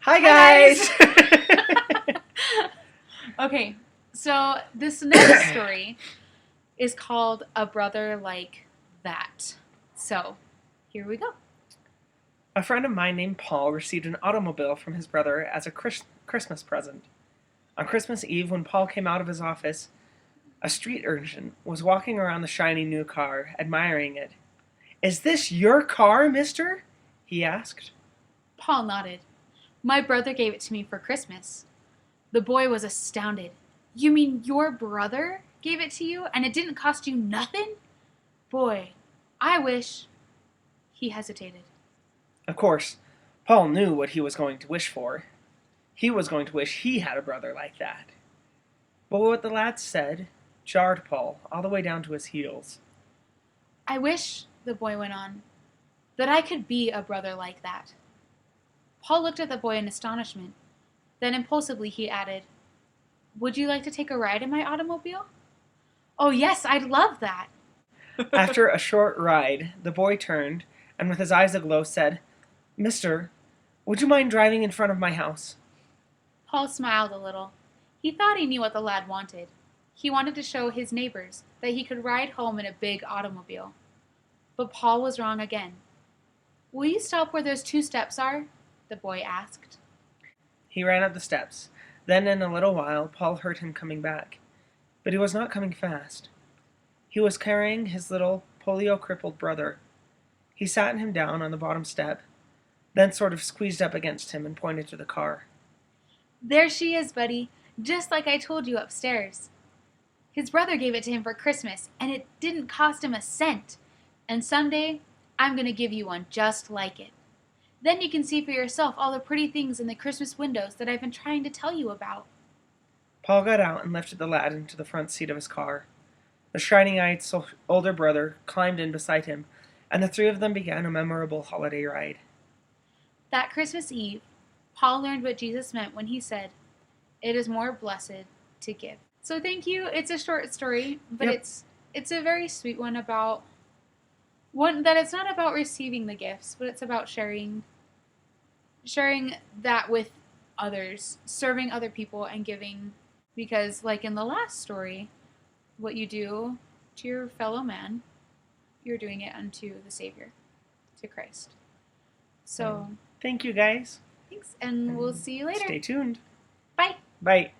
Hi guys! Okay, so this next story is called A Brother Like That. So, here we go. A friend of mine named Paul received an automobile from his brother as a Christmas present. On Christmas Eve, when Paul came out of his office, a street urchin was walking around the shiny new car, admiring it. "Is this your car, mister?" he asked. Paul nodded. My brother gave it to me for Christmas. The boy was astounded. You mean your brother gave it to you and it didn't cost you nothing? Boy, I wish. He hesitated. Of course, Paul knew what he was going to wish for. He was going to wish he had a brother like that. But what the lad said jarred Paul all the way down to his heels. I wish, the boy went on, that I could be a brother like that. Paul looked at the boy in astonishment. Then impulsively he added, Would you like to take a ride in my automobile? Oh, yes, I'd love that. After a short ride, the boy turned and, with his eyes aglow, said, "Mister, would you mind driving in front of my house?" Paul smiled a little. He thought he knew what the lad wanted. He wanted to show his neighbors that he could ride home in a big automobile. But Paul was wrong again. Will you stop where those 2 steps are? The boy asked. He ran up the steps. Then, in a little while, Paul heard him coming back. But he was not coming fast. He was carrying his little polio-crippled brother. He sat him down on the bottom step, then sort of squeezed up against him and pointed to the car. There she is, buddy, just like I told you upstairs. His brother gave it to him for Christmas, and it didn't cost him a cent. And someday, I'm going to give you one just like it. Then you can see for yourself all the pretty things in the Christmas windows that I've been trying to tell you about. Paul got out and lifted the lad into the front seat of his car. The shining-eyed older brother climbed in beside him, and the 3 of them began a memorable holiday ride. That Christmas Eve, Paul learned what Jesus meant when he said, It is more blessed to give. So thank you. It's a short story, but Yep. it's a very sweet one about one that it's not about receiving the gifts, but it's about sharing that with others, serving other people and giving, because like in the last story, what you do to your fellow man, you're doing it unto the Savior, to Christ. So Thank you, guys. thanks, and we'll see you later. Stay tuned. Bye. Bye.